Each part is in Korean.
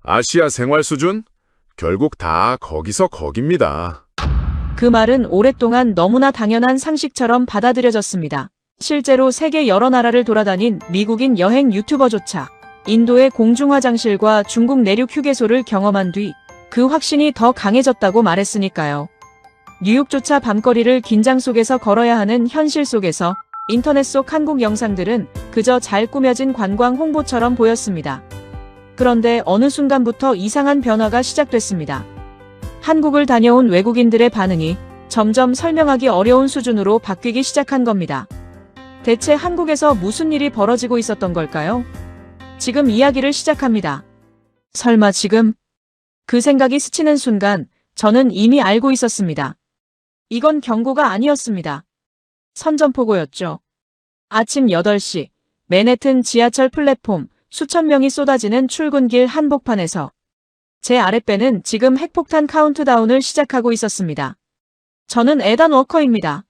아시아 생활 수준? 결국 다 거기서 거깁니다. 그 말은 오랫동안 너무나 당연한 상식처럼 받아들여졌습니다. 실제로 세계 여러 나라를 돌아다닌 미국인 여행 유튜버조차 인도의 공중 화장실과 중국 내륙 휴게소를 경험한 뒤 그 확신이 더 강해졌다고 말했으니까요. 뉴욕조차 밤거리를 긴장 속에서 걸어야 하는 현실 속에서 인터넷 속 한국 영상들은 그저 잘 꾸며진 관광 홍보처럼 보였습니다. 그런데 어느 순간부터 이상한 변화가 시작됐습니다. 한국을 다녀온 외국인들의 반응이 점점 설명하기 어려운 수준으로 바뀌기 시작한 겁니다. 대체 한국에서 무슨 일이 벌어지고 있었던 걸까요? 지금 이야기를 시작합니다. 설마 지금? 그 생각이 스치는 순간 저는 이미 알고 있었습니다. 이건 경고가 아니었습니다. 선전포고였죠. 아침 8시 맨해튼 지하철 플랫폼 수천 명이 쏟아지는 출근길 한복판에서 제 아랫배는 지금 핵폭탄 카운트다운을 시작하고 있었습니다. 저는 에단 워커입니다.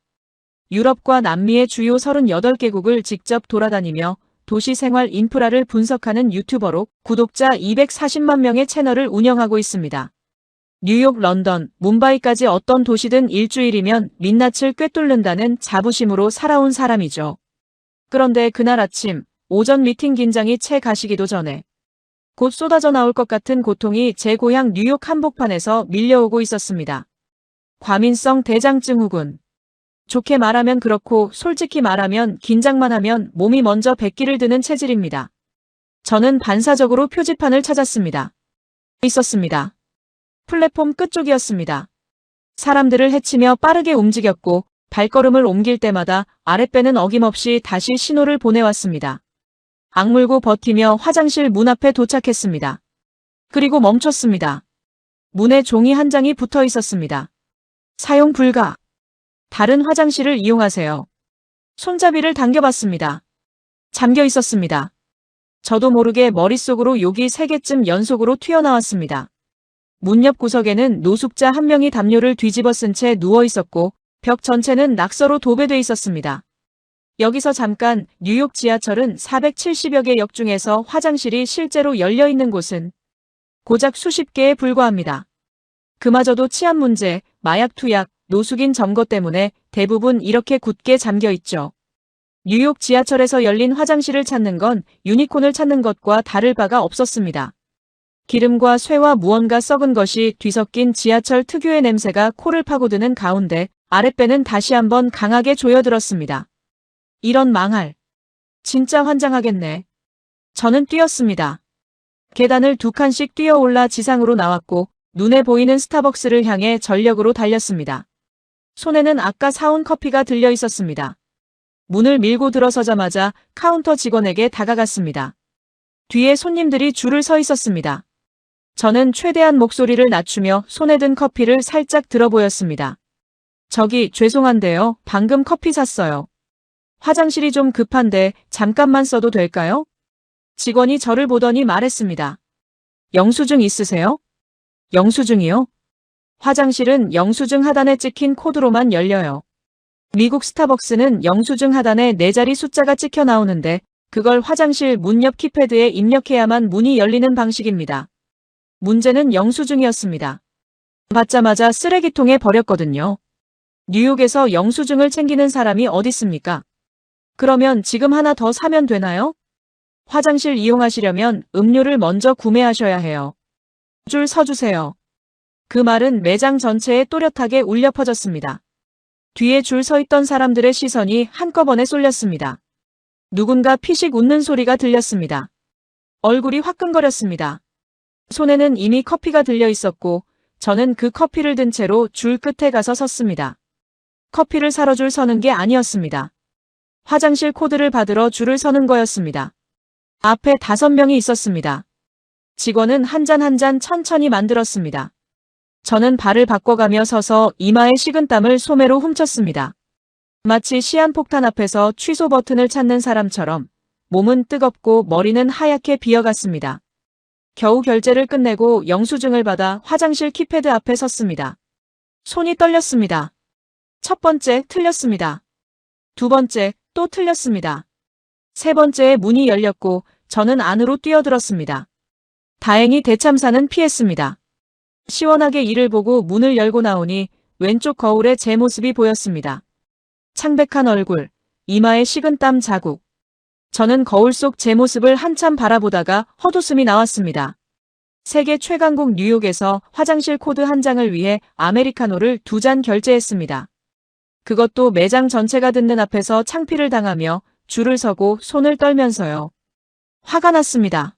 유럽과 남미의 주요 38개국을 직접 돌아다니며 도시생활 인프라를 분석하는 유튜버로 구독자 240만 명의 채널을 운영하고 있습니다. 뉴욕, 런던, 뭄바이까지 어떤 도시든 일주일이면 민낯을 꿰뚫는다는 자부심으로 살아온 사람이죠. 그런데 그날 아침 오전 미팅 긴장이 채 가시기도 전에 곧 쏟아져 나올 것 같은 고통이 제 고향 뉴욕 한복판에서 밀려오고 있었습니다. 과민성 대장증후군. 좋게 말하면 그렇고 솔직히 말하면 긴장만 하면 몸이 먼저 백기를 드는 체질입니다. 저는 반사적으로 표지판을 찾았습니다. 있었습니다. 플랫폼 끝쪽이었습니다. 사람들을 헤치며 빠르게 움직였고 발걸음을 옮길 때마다 아랫배는 어김없이 다시 신호를 보내왔습니다. 악물고 버티며 화장실 문 앞에 도착했습니다. 그리고 멈췄습니다. 문에 종이 한 장이 붙어 있었습니다. 사용 불가. 다른 화장실을 이용하세요. 손잡이를 당겨봤습니다. 잠겨 있었습니다. 저도 모르게 머릿속으로 욕이 3개쯤 연속으로 튀어나왔습니다. 문 옆 구석에는 노숙자 한 명이 담요를 뒤집어 쓴 채 누워 있었고 벽 전체는 낙서로 도배돼 있었습니다. 여기서 잠깐 뉴욕 지하철은 470여 개 역 중에서 화장실이 실제로 열려 있는 곳은 고작 수십 개에 불과합니다. 그마저도 치안 문제, 마약 투약, 노숙인 점거 때문에 대부분 이렇게 굳게 잠겨 있죠. 뉴욕 지하철에서 열린 화장실을 찾는 건 유니콘을 찾는 것과 다를 바가 없었습니다. 기름과 쇠와 무언가 썩은 것이 뒤섞인 지하철 특유의 냄새가 코를 파고드는 가운데 아랫배는 다시 한번 강하게 조여들었습니다. 이런 망할. 진짜 환장하겠네. 저는 뛰었습니다. 계단을 2칸씩 뛰어올라 지상으로 나왔고 눈에 보이는 스타벅스를 향해 전력으로 달렸습니다. 손에는 아까 사온 커피가 들려 있었습니다. 문을 밀고 들어서자마자 카운터 직원에게 다가갔습니다. 뒤에 손님들이 줄을 서 있었습니다. 저는 최대한 목소리를 낮추며 손에 든 커피를 살짝 들어 보였습니다. 저기 죄송한데요. 방금 커피 샀어요. 화장실이 좀 급한데 잠깐만 써도 될까요? 직원이 저를 보더니 말했습니다. 영수증 있으세요? 영수증이요? 화장실은 영수증 하단에 찍힌 코드로만 열려요. 미국 스타벅스는 영수증 하단에 4자리 숫자가 찍혀 나오는데 그걸 화장실 문 옆 키패드에 입력해야만 문이 열리는 방식입니다. 문제는 영수증이었습니다. 받자마자 쓰레기통에 버렸거든요. 뉴욕에서 영수증을 챙기는 사람이 어딨습니까? 그러면 지금 하나 더 사면 되나요? 화장실 이용하시려면 음료를 먼저 구매하셔야 해요. 줄 서주세요. 그 말은 매장 전체에 또렷하게 울려 퍼졌습니다. 뒤에 줄 서 있던 사람들의 시선이 한꺼번에 쏠렸습니다. 누군가 피식 웃는 소리가 들렸습니다. 얼굴이 화끈거렸습니다. 손에는 이미 커피가 들려 있었고 저는 그 커피를 든 채로 줄 끝에 가서 섰습니다. 커피를 사러 줄 서는 게 아니었습니다. 화장실 코드를 받으러 줄을 서는 거였습니다. 앞에 5명이 있었습니다. 직원은 한 잔 한 잔 천천히 만들었습니다. 저는 발을 바꿔가며 서서 이마에 식은땀을 소매로 훔쳤습니다. 마치 시한폭탄 앞에서 취소 버튼을 찾는 사람처럼 몸은 뜨겁고 머리는 하얗게 비어갔습니다. 겨우 결제를 끝내고 영수증을 받아 화장실 키패드 앞에 섰습니다. 손이 떨렸습니다. 첫 번째 틀렸습니다. 두 번째 또 틀렸습니다. 세 번째에 문이 열렸고 저는 안으로 뛰어들었습니다. 다행히 대참사는 피했습니다. 시원하게 이를 보고 문을 열고 나오니 왼쪽 거울에 제 모습이 보였습니다. 창백한 얼굴, 이마에 식은땀 자국. 저는 거울 속 제 모습을 한참 바라보다가 헛웃음이 나왔습니다. 세계 최강국 뉴욕에서 화장실 코드 한 장을 위해 아메리카노를 2잔 결제했습니다. 그것도 매장 전체가 듣는 앞에서 창피를 당하며 줄을 서고 손을 떨면서요. 화가 났습니다.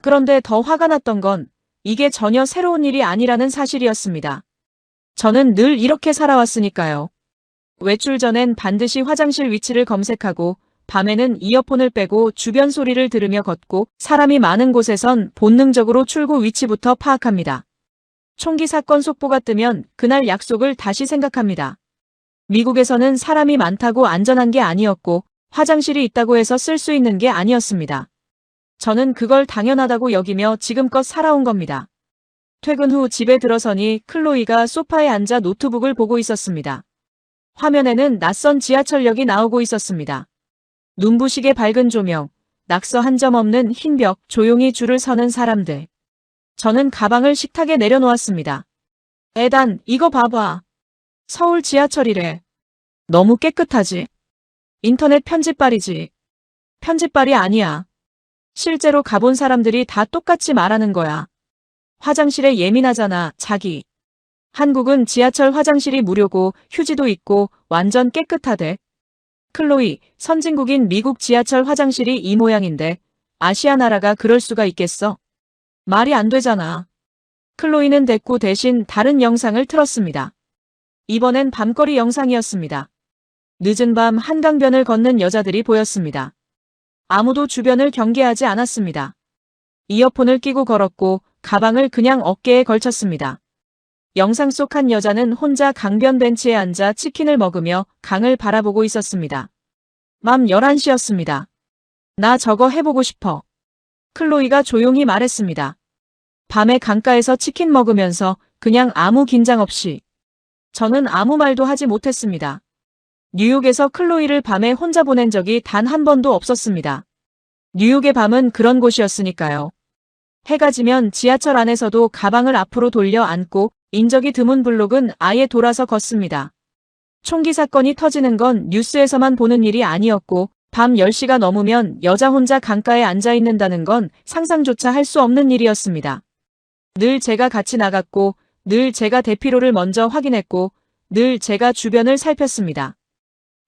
그런데 더 화가 났던 건 이게 전혀 새로운 일이 아니라는 사실이었습니다. 저는 늘 이렇게 살아왔으니까요. 외출 전엔 반드시 화장실 위치를 검색하고 밤에는 이어폰을 빼고 주변 소리를 들으며 걷고 사람이 많은 곳에선 본능적으로 출구 위치부터 파악합니다. 총기 사건 속보가 뜨면 그날 약속을 다시 생각합니다. 미국에서는 사람이 많다고 안전한 게 아니었고 화장실이 있다고 해서 쓸 수 있는 게 아니었습니다. 저는 그걸 당연하다고 여기며 지금껏 살아온 겁니다. 퇴근 후 집에 들어서니 클로이가 소파에 앉아 노트북을 보고 있었습니다. 화면에는 낯선 지하철역이 나오고 있었습니다. 눈부시게 밝은 조명, 낙서 한 점 없는 흰 벽, 조용히 줄을 서는 사람들. 저는 가방을 식탁에 내려놓았습니다. 에단, 이거 봐봐. 서울 지하철이래. 너무 깨끗하지? 인터넷 편집발이지. 편집발이 아니야. 실제로 가본 사람들이 다 똑같이 말하는 거야. 화장실에 예민하잖아, 자기. 한국은 지하철 화장실이 무료고 휴지도 있고 완전 깨끗하대. 클로이, 선진국인 미국 지하철 화장실이 이 모양인데 아시아 나라가 그럴 수가 있겠어? 말이 안 되잖아. 클로이는 됐고 대신 다른 영상을 틀었습니다. 이번엔 밤거리 영상이었습니다. 늦은 밤 한강변을 걷는 여자들이 보였습니다. 아무도 주변을 경계하지 않았습니다. 이어폰을 끼고 걸었고 가방을 그냥 어깨에 걸쳤습니다. 영상 속 한 여자는 혼자 강변 벤치에 앉아 치킨을 먹으며 강을 바라보고 있었습니다. 밤 11시였습니다. 나 저거 해보고 싶어. 클로이가 조용히 말했습니다. 밤에 강가에서 치킨 먹으면서 그냥 아무 긴장 없이. 저는 아무 말도 하지 못했습니다. 뉴욕에서 클로이를 밤에 혼자 보낸 적이 단 한 번도 없었습니다. 뉴욕의 밤은 그런 곳이었으니까요. 해가 지면 지하철 안에서도 가방을 앞으로 돌려 앉고 인적이 드문 블록은 아예 돌아서 걷습니다. 총기 사건이 터지는 건 뉴스에서만 보는 일이 아니었고 밤 10시가 넘으면 여자 혼자 강가에 앉아 있는다는 건 상상조차 할 수 없는 일이었습니다. 늘 제가 같이 나갔고 늘 제가 대피로를 먼저 확인했고 늘 제가 주변을 살폈습니다.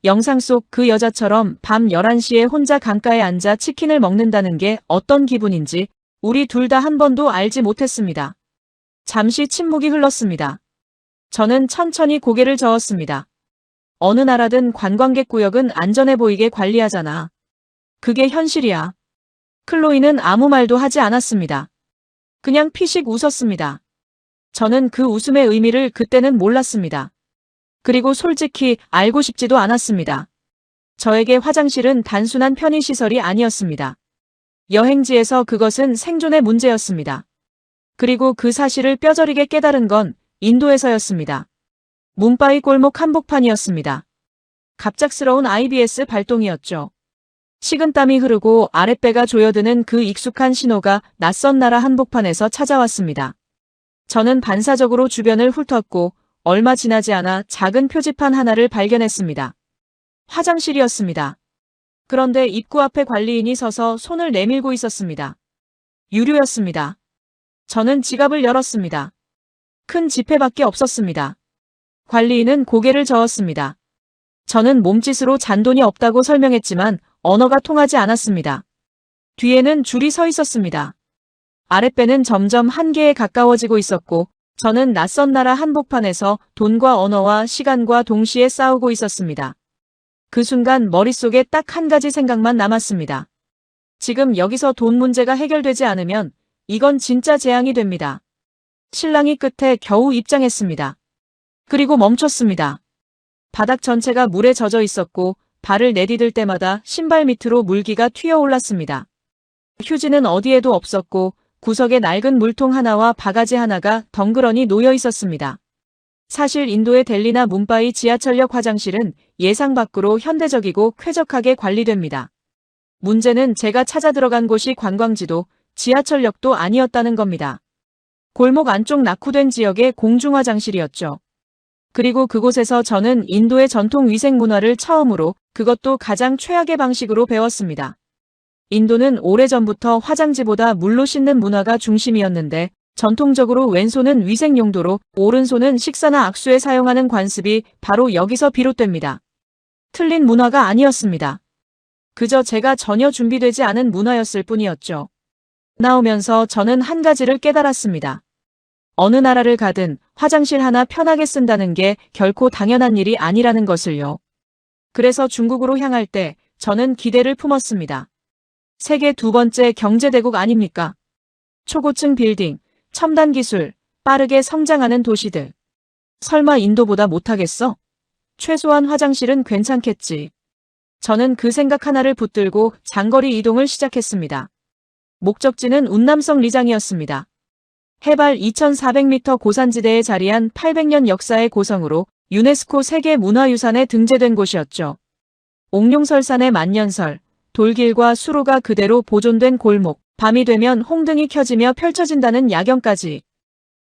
영상 속 그 여자처럼 밤 11시에 혼자 강가에 앉아 치킨을 먹는다는 게 어떤 기분인지 우리 둘 다 한 번도 알지 못했습니다. 잠시 침묵이 흘렀습니다. 저는 천천히 고개를 저었습니다. 어느 나라든 관광객 구역은 안전해 보이게 관리하잖아. 그게 현실이야. 클로이는 아무 말도 하지 않았습니다. 그냥 피식 웃었습니다. 저는 그 웃음의 의미를 그때는 몰랐습니다. 그리고 솔직히 알고 싶지도 않았습니다. 저에게 화장실은 단순한 편의시설이 아니었습니다. 여행지에서 그것은 생존의 문제였습니다. 그리고 그 사실을 뼈저리게 깨달은 건 인도에서였습니다. 뭄바이 골목 한복판이었습니다. 갑작스러운 IBS 발동이었죠. 식은땀이 흐르고 아랫배가 조여드는 그 익숙한 신호가 낯선 나라 한복판에서 찾아왔습니다. 저는 반사적으로 주변을 훑었고 얼마 지나지 않아 작은 표지판 하나를 발견했습니다. 화장실이었습니다. 그런데 입구 앞에 관리인이 서서 손을 내밀고 있었습니다. 유료였습니다. 저는 지갑을 열었습니다. 큰 지폐밖에 없었습니다. 관리인은 고개를 저었습니다. 저는 몸짓으로 잔돈이 없다고 설명했지만 언어가 통하지 않았습니다. 뒤에는 줄이 서 있었습니다. 아랫배는 점점 한계에 가까워지고 있었고 저는 낯선 나라 한복판에서 돈과 언어와 시간과 동시에 싸우고 있었습니다. 그 순간 머릿속에 딱 한 가지 생각만 남았습니다. 지금 여기서 돈 문제가 해결되지 않으면 이건 진짜 재앙이 됩니다. 실랑이 끝에 겨우 입장했습니다. 그리고 멈췄습니다. 바닥 전체가 물에 젖어 있었고 발을 내디딜 때마다 신발 밑으로 물기가 튀어올랐습니다. 휴지는 어디에도 없었고 구석에 낡은 물통 하나와 바가지 하나가 덩그러니 놓여 있었습니다. 사실 인도의 델리나 뭄바이 지하철역 화장실은 예상 밖으로 현대적이고 쾌적하게 관리됩니다. 문제는 제가 찾아 들어간 곳이 관광지도 지하철역도 아니었다는 겁니다. 골목 안쪽 낙후된 지역의 공중화장실이었죠. 그리고 그곳에서 저는 인도의 전통 위생 문화를 처음으로, 그것도 가장 최악의 방식으로 배웠습니다. 인도는 오래전부터 화장지보다 물로 씻는 문화가 중심이었는데 전통적으로 왼손은 위생 용도로 오른손은 식사나 악수에 사용하는 관습이 바로 여기서 비롯됩니다. 틀린 문화가 아니었습니다. 그저 제가 전혀 준비되지 않은 문화였을 뿐이었죠. 나오면서 저는 한 가지를 깨달았습니다. 어느 나라를 가든 화장실 하나 편하게 쓴다는 게 결코 당연한 일이 아니라는 것을요. 그래서 중국으로 향할 때 저는 기대를 품었습니다. 세계 두 번째 경제대국 아닙니까? 초고층 빌딩, 첨단 기술, 빠르게 성장하는 도시들. 설마 인도보다 못하겠어? 최소한 화장실은 괜찮겠지. 저는 그 생각 하나를 붙들고 장거리 이동을 시작했습니다. 목적지는 운남성 리장이었습니다. 해발 2400m 고산지대에 자리한 800년 역사의 고성으로 유네스코 세계문화유산에 등재된 곳이었죠. 옥룡설산의 만년설, 돌길과 수로가 그대로 보존된 골목, 밤이 되면 홍등이 켜지며 펼쳐진다는 야경까지.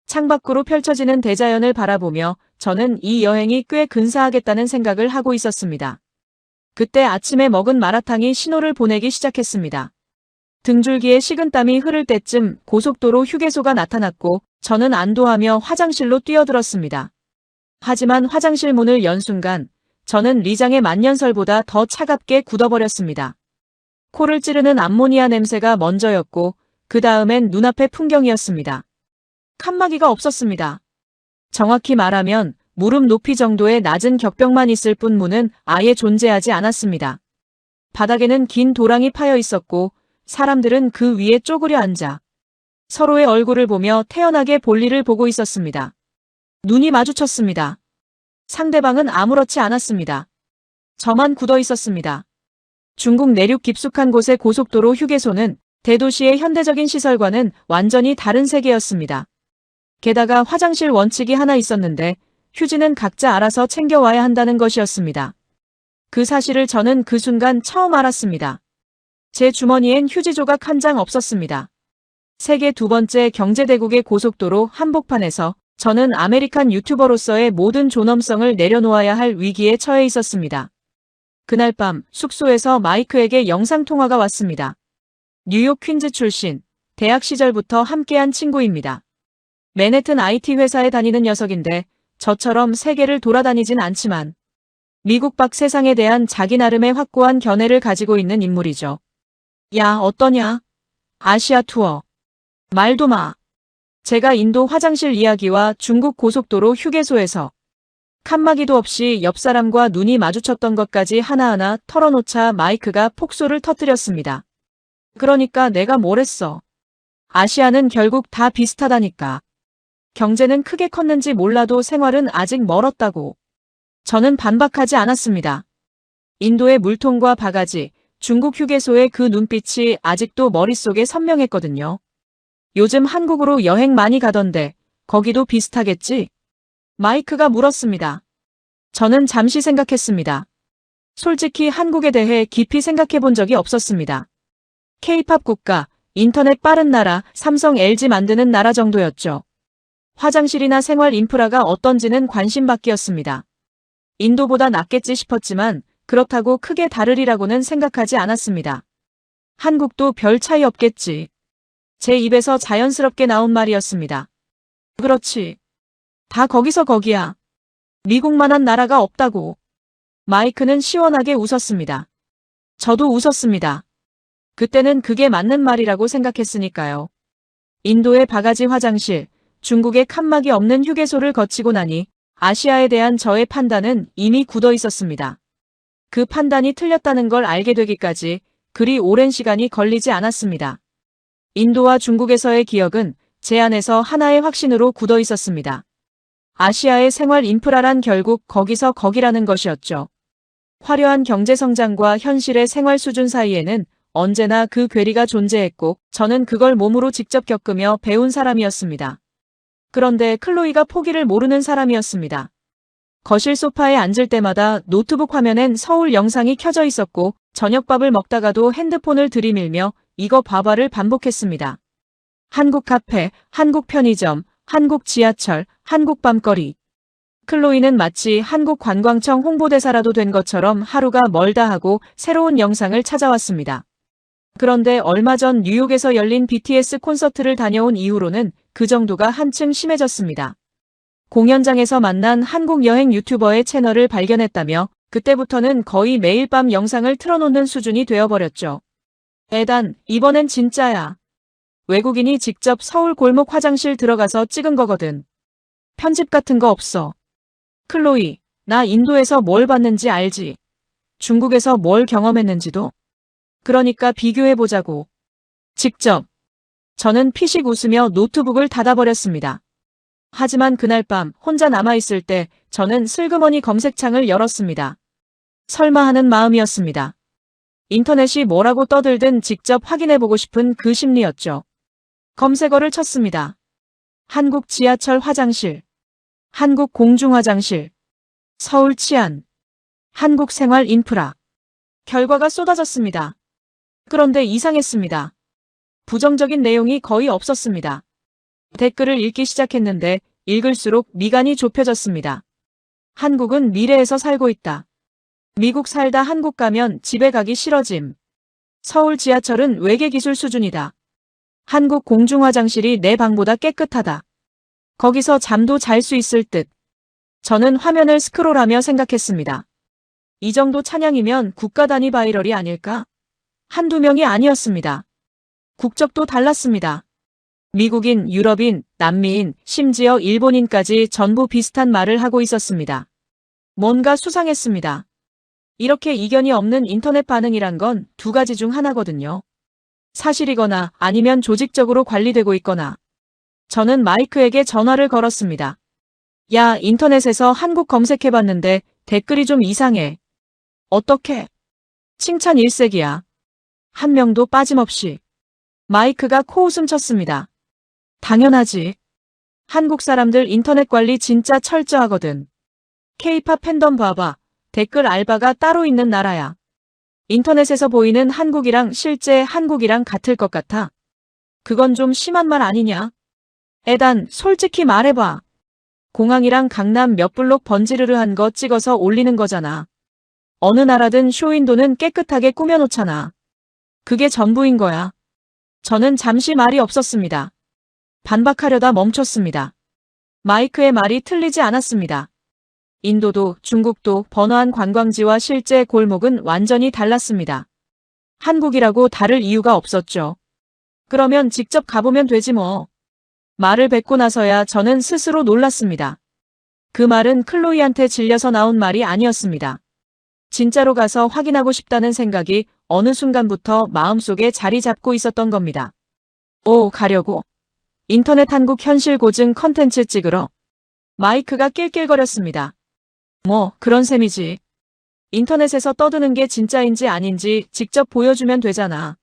창밖으로 펼쳐지는 대자연을 바라보며 저는 이 여행이 꽤 근사하겠다는 생각을 하고 있었습니다. 그때 아침에 먹은 마라탕이 신호를 보내기 시작했습니다. 등줄기에 식은땀이 흐를 때쯤 고속도로 휴게소가 나타났고 저는 안도하며 화장실로 뛰어들었습니다. 하지만 화장실 문을 연 순간 저는 리장의 만년설보다 더 차갑게 굳어버렸습니다. 코를 찌르는 암모니아 냄새가 먼저였고 그 다음엔 눈앞의 풍경이었습니다. 칸막이가 없었습니다. 정확히 말하면 무릎 높이 정도의 낮은 격벽만 있을 뿐 문은 아예 존재하지 않았습니다. 바닥에는 긴 도랑이 파여 있었고 사람들은 그 위에 쪼그려 앉아 서로의 얼굴을 보며 태연하게 볼일을 보고 있었습니다. 눈이 마주쳤습니다. 상대방은 아무렇지 않았습니다. 저만 굳어 있었습니다. 중국 내륙 깊숙한 곳의 고속도로 휴게소는 대도시의 현대적인 시설과는 완전히 다른 세계였습니다. 게다가 화장실 원칙이 하나 있었는데 휴지는 각자 알아서 챙겨와야 한다는 것이었습니다. 그 사실을 저는 그 순간 처음 알았습니다. 제 주머니엔 휴지 조각 한 장 없었습니다. 세계 두 번째 경제대국의 고속도로 한복판에서 저는 아메리칸 유튜버로서의 모든 존엄성을 내려놓아야 할 위기에 처해 있었습니다. 그날 밤 숙소에서 마이크에게 영상통화가 왔습니다. 뉴욕 퀸즈 출신, 대학 시절부터 함께한 친구입니다. 맨해튼 IT 회사에 다니는 녀석인데 저처럼 세계를 돌아다니진 않지만 미국 밖 세상에 대한 자기 나름의 확고한 견해를 가지고 있는 인물이죠. 야, 어떠냐? 아시아 투어. 말도 마. 제가 인도 화장실 이야기와 중국 고속도로 휴게소에서 칸막이도 없이 옆 사람과 눈이 마주쳤던 것까지 하나하나 털어놓자 마이크가 폭소를 터뜨렸습니다. 그러니까 내가 뭘 했어. 아시아는 결국 다 비슷하다니까. 경제는 크게 컸는지 몰라도 생활은 아직 멀었다고. 저는 반박하지 않았습니다. 인도의 물통과 바가지, 중국 휴게소의 그 눈빛이 아직도 머릿속에 선명했거든요. 요즘 한국으로 여행 많이 가던데 거기도 비슷하겠지? 마이크가 물었습니다. 저는 잠시 생각했습니다. 솔직히 한국에 대해 깊이 생각해 본 적이 없었습니다. K-팝 국가, 인터넷 빠른 나라, 삼성 LG 만드는 나라 정도였죠. 화장실이나 생활 인프라가 어떤지는 관심 밖이었습니다. 인도보다 낫겠지 싶었지만 그렇다고 크게 다르리라고는 생각하지 않았습니다. 한국도 별 차이 없겠지. 제 입에서 자연스럽게 나온 말이었습니다. 그렇지. 다 거기서 거기야. 미국만한 나라가 없다고. 마이크는 시원하게 웃었습니다. 저도 웃었습니다. 그때는 그게 맞는 말이라고 생각했으니까요. 인도의 바가지 화장실, 중국의 칸막이 없는 휴게소를 거치고 나니 아시아에 대한 저의 판단은 이미 굳어 있었습니다. 그 판단이 틀렸다는 걸 알게 되기까지 그리 오랜 시간이 걸리지 않았습니다. 인도와 중국에서의 기억은 제 안에서 하나의 확신으로 굳어 있었습니다. 아시아의 생활 인프라란 결국 거기서 거기라는 것이었죠. 화려한 경제성장과 현실의 생활 수준 사이에는 언제나 그 괴리가 존재했고 저는 그걸 몸으로 직접 겪으며 배운 사람이었습니다. 그런데 클로이가 포기를 모르는 사람이었습니다. 거실 소파에 앉을 때마다 노트북 화면엔 서울 영상이 켜져 있었고 저녁밥을 먹다가도 핸드폰을 들이밀며 이거 봐봐를 반복했습니다. 한국 카페, 한국 편의점, 한국 지하철, 한국 밤거리. 클로이는 마치 한국 관광청 홍보대사라도 된 것처럼 하루가 멀다 하고 새로운 영상을 찾아왔습니다. 그런데 얼마 전 뉴욕에서 열린 BTS 콘서트를 다녀온 이후로는 그 정도가 한층 심해졌습니다. 공연장에서 만난 한국 여행 유튜버의 채널을 발견했다며 그때부터는 거의 매일 밤 영상을 틀어놓는 수준이 되어버렸죠. 에단, 이번엔 진짜야. 외국인이 직접 서울 골목 화장실 들어가서 찍은 거거든. 편집 같은 거 없어. 클로이, 나 인도에서 뭘 봤는지 알지? 중국에서 뭘 경험했는지도. 그러니까 비교해보자고. 직접. 저는 피식 웃으며 노트북을 닫아버렸습니다. 하지만 그날 밤 혼자 남아있을 때 저는 슬그머니 검색창을 열었습니다. 설마 하는 마음이었습니다. 인터넷이 뭐라고 떠들든 직접 확인해보고 싶은 그 심리였죠. 검색어를 쳤습니다. 한국 지하철 화장실, 한국 공중화장실, 서울 치안, 한국 생활 인프라. 결과가 쏟아졌습니다. 그런데 이상했습니다. 부정적인 내용이 거의 없었습니다. 댓글을 읽기 시작했는데 읽을수록 미간이 좁혀졌습니다. 한국은 미래에서 살고 있다. 미국 살다 한국 가면 집에 가기 싫어짐. 서울 지하철은 외계기술 수준이다. 한국 공중화장실이 내 방보다 깨끗하다. 거기서 잠도 잘 수 있을 듯. 저는 화면을 스크롤하며 생각했습니다. 이 정도 찬양이면 국가 단위 바이럴이 아닐까? 한두 명이 아니었습니다. 국적도 달랐습니다. 미국인, 유럽인, 남미인, 심지어 일본인까지 전부 비슷한 말을 하고 있었습니다. 뭔가 수상했습니다. 이렇게 이견이 없는 인터넷 반응이란 건 두 가지 중 하나거든요. 사실이거나 아니면 조직적으로 관리되고 있거나. 저는 마이크에게 전화를 걸었습니다. 야, 인터넷에서 한국 검색해봤는데 댓글이 좀 이상해. 어떻게? 칭찬 일색이야. 한 명도 빠짐없이. 마이크가 코웃음 쳤습니다. 당연하지. 한국 사람들 인터넷 관리 진짜 철저하거든. K-팝 팬덤 봐봐. 댓글 알바가 따로 있는 나라야. 인터넷에서 보이는 한국이랑 실제 한국이랑 같을 것 같아. 그건 좀 심한 말 아니냐? 에단, 솔직히 말해봐. 공항이랑 강남 몇 블록 번지르르한 거 찍어서 올리는 거잖아. 어느 나라든 쇼윈도는 깨끗하게 꾸며놓잖아. 그게 전부인 거야. 저는 잠시 말이 없었습니다. 반박하려다 멈췄습니다. 마이크의 말이 틀리지 않았습니다. 인도도 중국도 번화한 관광지와 실제 골목은 완전히 달랐습니다. 한국이라고 다를 이유가 없었죠. 그러면 직접 가보면 되지 뭐. 말을 뱉고 나서야 저는 스스로 놀랐습니다. 그 말은 클로이한테 질려서 나온 말이 아니었습니다. 진짜로 가서 확인하고 싶다는 생각이 어느 순간부터 마음속에 자리 잡고 있었던 겁니다. 오, 가려고. 인터넷 한국 현실 고증 컨텐츠 찍으러. 마이크가 낄낄거렸습니다. 뭐, 그런 셈이지. 인터넷에서 떠드는 게 진짜인지 아닌지 직접 보여주면 되잖아.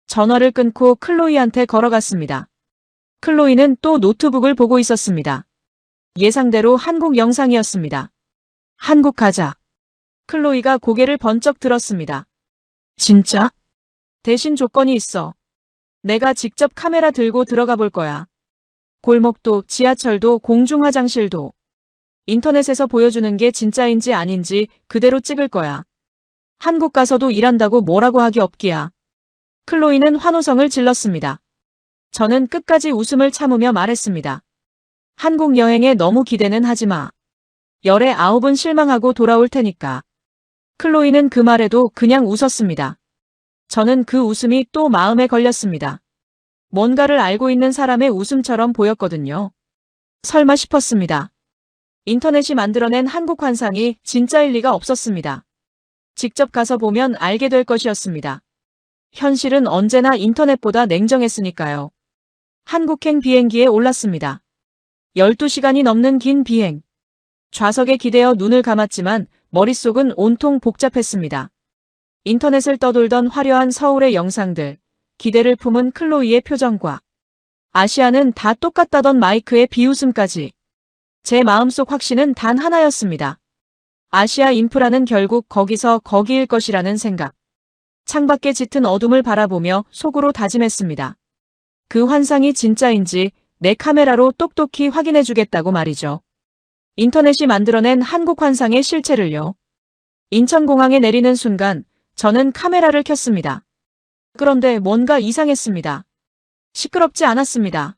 전화를 끊고 클로이한테 걸어갔습니다. 클로이는 또 노트북을 보고 있었습니다. 예상대로 한국 영상이었습니다. 한국 가자. 클로이가 고개를 번쩍 들었습니다. 진짜? 대신 조건이 있어. 내가 직접 카메라 들고 들어가 볼 거야. 골목도 지하철도 공중화장실도. 인터넷에서 보여주는 게 진짜인지 아닌지 그대로 찍을 거야. 한국 가서도 일한다고 뭐라고 하기 없기야. 클로이는 환호성을 질렀습니다. 저는 끝까지 웃음을 참으며 말했습니다. 한국 여행에 너무 기대는 하지 마. 열에 9은 실망하고 돌아올 테니까. 클로이는 그 말에도 그냥 웃었습니다. 저는 그 웃음이 또 마음에 걸렸습니다. 뭔가를 알고 있는 사람의 웃음처럼 보였거든요. 설마 싶었습니다. 인터넷이 만들어낸 한국 환상이 진짜일 리가 없었습니다. 직접 가서 보면 알게 될 것이었습니다. 현실은 언제나 인터넷보다 냉정했으니까요. 한국행 비행기에 올랐습니다. 12시간이 넘는 긴 비행. 좌석에 기대어 눈을 감았지만 머릿속은 온통 복잡했습니다. 인터넷을 떠돌던 화려한 서울의 영상들, 기대를 품은 클로이의 표정과 아시아는 다 똑같다던 마이크의 비웃음까지. 제 마음속 확신은 단 하나였습니다. 아시아 인프라는 결국 거기서 거기일 것이라는 생각. 창밖에 짙은 어둠을 바라보며 속으로 다짐했습니다. 그 환상이 진짜인지 내 카메라로 똑똑히 확인해주겠다고 말이죠. 인터넷이 만들어낸 한국 환상의 실체를요. 인천공항에 내리는 순간 저는 카메라를 켰습니다. 그런데 뭔가 이상했습니다. 시끄럽지 않았습니다.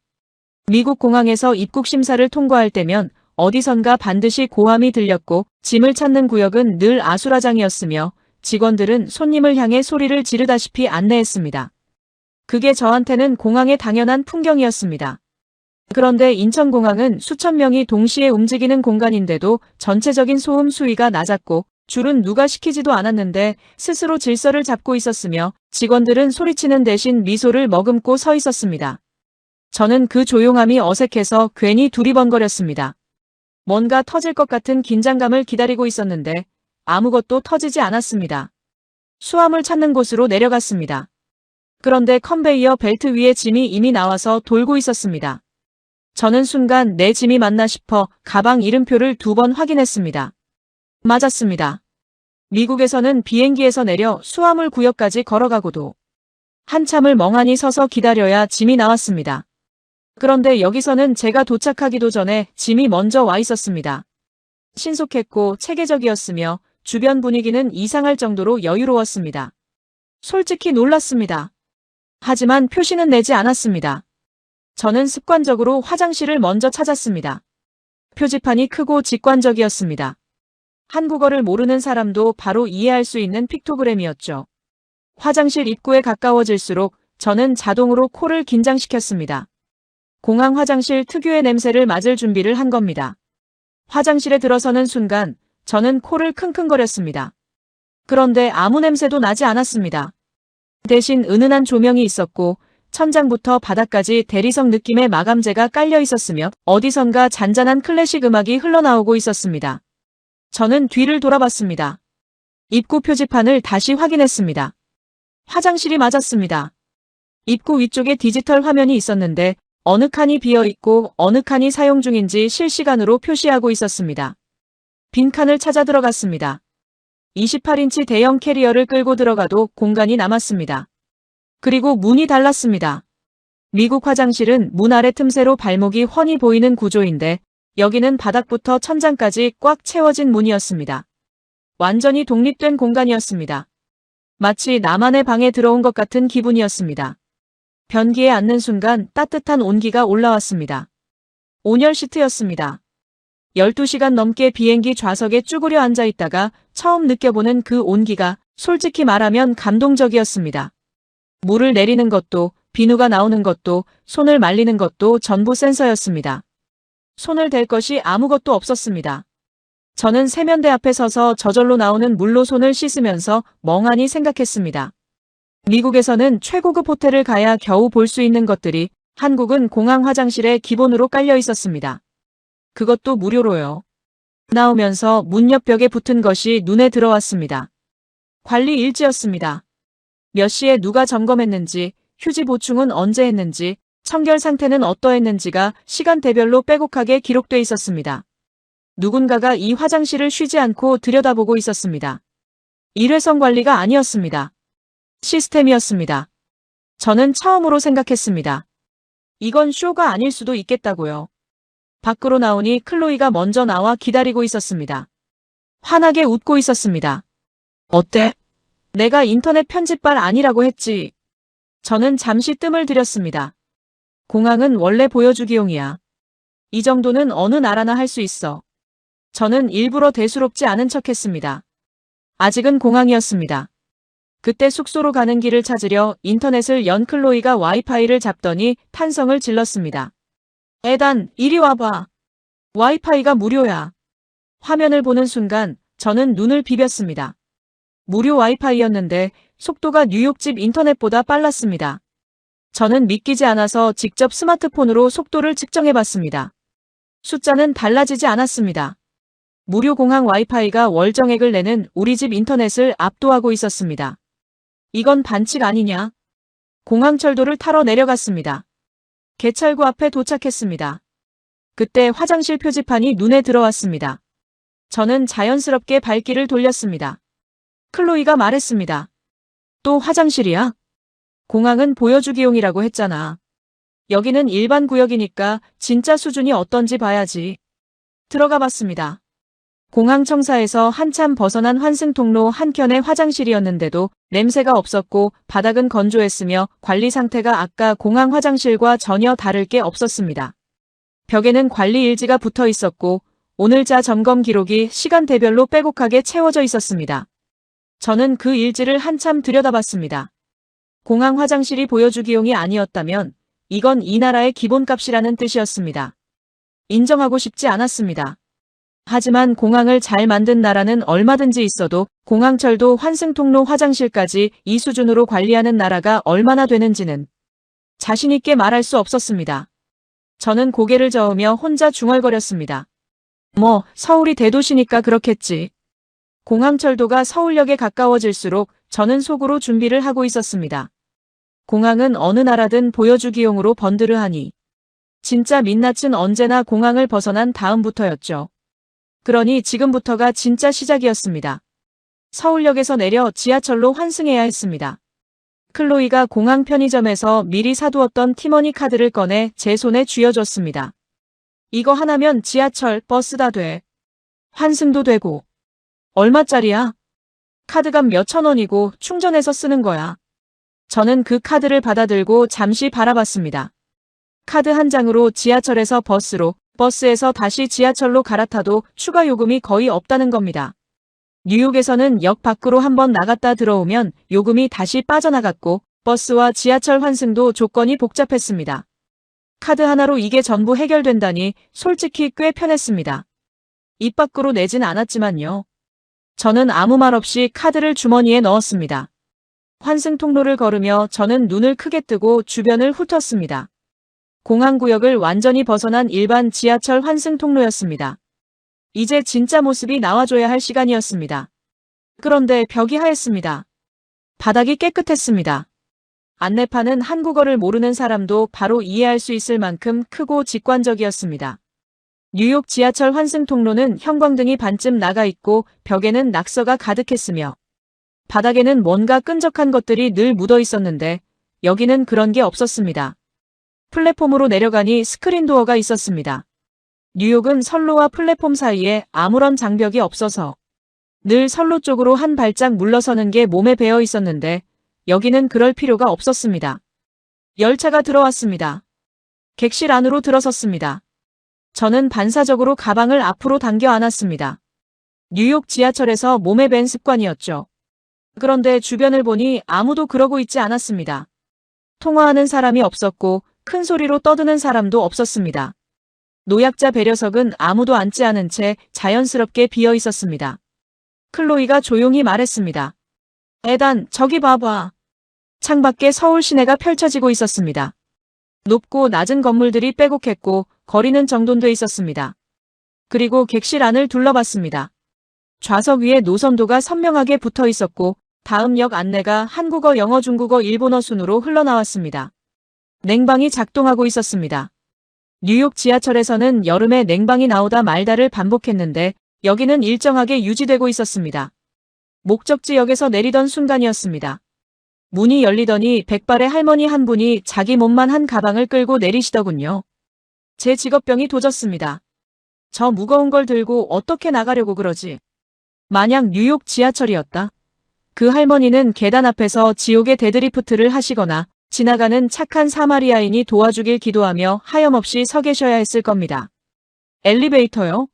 미국 공항에서 입국 심사를 통과할 때면 어디선가 반드시 고함이 들렸고 짐을 찾는 구역은 늘 아수라장이었으며 직원들은 손님을 향해 소리를 지르다시피 안내했습니다. 그게 저한테는 공항의 당연한 풍경이었습니다. 그런데 인천공항은 수천 명이 동시에 움직이는 공간인데도 전체적인 소음 수위가 낮았고 줄은 누가 시키지도 않았는데 스스로 질서를 잡고 있었으며 직원들은 소리치는 대신 미소를 머금고 서 있었습니다. 저는 그 조용함이 어색해서 괜히 두리번거렸습니다. 뭔가 터질 것 같은 긴장감을 기다리고 있었는데 아무것도 터지지 않았습니다. 수화물 찾는 곳으로 내려갔습니다. 그런데 컨베이어 벨트 위에 짐이 이미 나와서 돌고 있었습니다. 저는 순간 내 짐이 맞나 싶어 가방 이름표를 2번 확인했습니다. 맞았습니다. 미국에서는 비행기에서 내려 수화물 구역까지 걸어가고도 한참을 멍하니 서서 기다려야 짐이 나왔습니다. 그런데 여기서는 제가 도착하기도 전에 짐이 먼저 와 있었습니다. 신속했고 체계적이었으며 주변 분위기는 이상할 정도로 여유로웠습니다. 솔직히 놀랐습니다. 하지만 표시는 내지 않았습니다. 저는 습관적으로 화장실을 먼저 찾았습니다. 표지판이 크고 직관적이었습니다. 한국어를 모르는 사람도 바로 이해할 수 있는 픽토그램이었죠. 화장실 입구에 가까워질수록 저는 자동으로 코를 긴장시켰습니다. 공항 화장실 특유의 냄새를 맡을 준비를 한 겁니다. 화장실에 들어서는 순간 저는 코를 킁킁거렸습니다. 그런데 아무 냄새도 나지 않았습니다. 대신 은은한 조명이 있었고 천장부터 바닥까지 대리석 느낌의 마감재가 깔려 있었으며 어디선가 잔잔한 클래식 음악이 흘러나오고 있었습니다. 저는 뒤를 돌아봤습니다. 입구 표지판을 다시 확인했습니다. 화장실이 맞았습니다. 입구 위쪽에 디지털 화면이 있었는데 어느 칸이 비어있고 어느 칸이 사용 중인지 실시간으로 표시하고 있었습니다. 빈 칸을 찾아 들어갔습니다. 28인치 대형 캐리어를 끌고 들어가도 공간이 남았습니다. 그리고 문이 닫았습니다. 미국 화장실은 문 아래 틈새로 발목이 훤히 보이는 구조인데 여기는 바닥부터 천장까지 꽉 채워진 문이었습니다. 완전히 독립된 공간이었습니다. 마치 나만의 방에 들어온 것 같은 기분이었습니다. 변기에 앉는 순간 따뜻한 온기가 올라왔습니다. 온열 시트였습니다. 12시간 넘게 비행기 좌석에 쭈그려 앉아 있다가 처음 느껴보는 그 온기가 솔직히 말하면 감동적이었습니다. 물을 내리는 것도 비누가 나오는 것도 손을 말리는 것도 전부 센서였습니다. 손을 댈 것이 아무것도 없었습니다. 저는 세면대 앞에 서서 저절로 나오는 물로 손을 씻으면서 멍하니 생각했습니다. 미국에서는 최고급 호텔을 가야 겨우 볼 수 있는 것들이 한국은 공항 화장실에 기본으로 깔려 있었습니다. 그것도 무료로요. 나오면서 문 옆 벽에 붙은 것이 눈에 들어왔습니다. 관리 일지였습니다. 몇 시에 누가 점검했는지, 휴지 보충은 언제 했는지, 청결 상태는 어떠했는지가 시간대별로 빼곡하게 기록돼 있었습니다. 누군가가 이 화장실을 쉬지 않고 들여다보고 있었습니다. 일회성 관리가 아니었습니다. 시스템이었습니다. 저는 처음으로 생각했습니다. 이건 쇼가 아닐 수도 있겠다고요. 밖으로 나오니 클로이가 먼저 나와 기다리고 있었습니다. 환하게 웃고 있었습니다. 어때? 내가 인터넷 편집발 아니라고 했지. 저는 잠시 뜸을 들였습니다. 공항은 원래 보여주기용이야. 이 정도는 어느 나라나 할 수 있어. 저는 일부러 대수롭지 않은 척했습니다. 아직은 공항이었습니다. 그때 숙소로 가는 길을 찾으려 인터넷을 연 클로이가 와이파이를 잡더니 탄성을 질렀습니다. 에단, 이리 와봐. 와이파이가 무료야. 화면을 보는 순간 저는 눈을 비볐습니다. 무료 와이파이였는데 속도가 뉴욕집 인터넷보다 빨랐습니다. 저는 믿기지 않아서 직접 스마트폰으로 속도를 측정해봤습니다. 숫자는 달라지지 않았습니다. 무료 공항 와이파이가 월정액을 내는 우리 집 인터넷을 압도하고 있었습니다. 이건 반칙 아니냐? 공항철도를 타러 내려갔습니다. 개찰구 앞에 도착했습니다. 그때 화장실 표지판이 눈에 들어왔습니다. 저는 자연스럽게 발길을 돌렸습니다. 클로이가 말했습니다. 또 화장실이야? 공항은 보여주기용이라고 했잖아. 여기는 일반 구역이니까 진짜 수준이 어떤지 봐야지. 들어가 봤습니다. 공항 청사에서 한참 벗어난 환승통로 한켠의 화장실이었는데도 냄새가 없었고 바닥은 건조했으며 관리 상태가 아까 공항 화장실과 전혀 다를 게 없었습니다. 벽에는 관리 일지가 붙어 있었고 오늘자 점검 기록이 시간대별로 빼곡하게 채워져 있었습니다. 저는 그 일지를 한참 들여다봤습니다. 공항 화장실이 보여주기용이 아니었다면 이건 이 나라의 기본값이라는 뜻이었습니다. 인정하고 싶지 않았습니다. 하지만 공항을 잘 만든 나라는 얼마든지 있어도 공항철도 환승통로 화장실까지 이 수준으로 관리하는 나라가 얼마나 되는지는 자신 있게 말할 수 없었습니다. 저는 고개를 저으며 혼자 중얼거렸습니다. 뭐 서울이 대도시니까 그렇겠지. 공항철도가 서울역에 가까워질수록 저는 속으로 준비를 하고 있었습니다. 공항은 어느 나라든 보여주기용으로 번드르하니 진짜 민낯은 언제나 공항을 벗어난 다음부터였죠. 그러니 지금부터가 진짜 시작이었습니다. 서울역에서 내려 지하철로 환승해야 했습니다. 클로이가 공항 편의점에서 미리 사두었던 티머니 카드를 꺼내 제 손에 쥐어줬습니다. 이거 하나면 지하철, 버스 다 돼. 환승도 되고. 얼마짜리야? 카드값 몇천 원이고 충전해서 쓰는 거야. 저는 그 카드를 받아들고 잠시 바라봤습니다. 카드 한 장으로 지하철에서 버스로, 버스에서 다시 지하철로 갈아타도 추가 요금이 거의 없다는 겁니다. 뉴욕에서는 역 밖으로 한번 나갔다 들어오면 요금이 다시 빠져나갔고 버스와 지하철 환승도 조건이 복잡했습니다. 카드 하나로 이게 전부 해결된다니 솔직히 꽤 편했습니다. 입 밖으로 내진 않았지만요. 저는 아무 말 없이 카드를 주머니에 넣었습니다. 환승 통로를 걸으며 저는 눈을 크게 뜨고 주변을 훑었습니다. 공항구역을 완전히 벗어난 일반 지하철 환승 통로였습니다. 이제 진짜 모습이 나와줘야 할 시간이었습니다. 그런데 벽이 하였습니다. 바닥이 깨끗했습니다. 안내판은 한국어를 모르는 사람도 바로 이해할 수 있을 만큼 크고 직관적이었습니다. 뉴욕 지하철 환승 통로는 형광등이 반쯤 나가 있고 벽에는 낙서가 가득했으며 바닥에는 뭔가 끈적한 것들이 늘 묻어 있었는데 여기는 그런 게 없었습니다. 플랫폼으로 내려가니 스크린 도어가 있었습니다. 뉴욕은 선로와 플랫폼 사이에 아무런 장벽이 없어서 늘 선로 쪽으로 한 발짝 물러서는 게 몸에 배어 있었는데 여기는 그럴 필요가 없었습니다. 열차가 들어왔습니다. 객실 안으로 들어섰습니다. 저는 반사적으로 가방을 앞으로 당겨 안았습니다. 뉴욕 지하철에서 몸에 밴 습관이었죠. 그런데 주변을 보니 아무도 그러고 있지 않았습니다. 통화하는 사람이 없었고 큰 소리로 떠드는 사람도 없었습니다. 노약자 배려석은 아무도 앉지 않은 채 자연스럽게 비어 있었습니다. 클로이가 조용히 말했습니다. 에단, 저기 봐봐. 창밖에 서울 시내가 펼쳐지고 있었습니다. 높고 낮은 건물들이 빼곡했고 거리는 정돈돼 있었습니다. 그리고 객실 안을 둘러봤습니다. 좌석 위에 노선도가 선명하게 붙어 있었고 다음 역 안내가 한국어, 영어, 중국어, 일본어 순으로 흘러나왔습니다. 냉방이 작동하고 있었습니다. 뉴욕 지하철에서는 여름에 냉방이 나오다 말다를 반복했는데 여기는 일정하게 유지되고 있었습니다. 목적지역에서 내리던 순간이었습니다. 문이 열리더니 백발의 할머니 한 분이 자기 몸만 한 가방을 끌고 내리시더군요. 제 직업병이 도졌습니다. 저 무거운 걸 들고 어떻게 나가려고 그러지? 만약 뉴욕 지하철이었다. 그 할머니는 계단 앞에서 지옥의 데드리프트를 하시거나 지나가는 착한 사마리아인이 도와주길 기도하며 하염없이 서 계셔야 했을 겁니다. 엘리베이터요?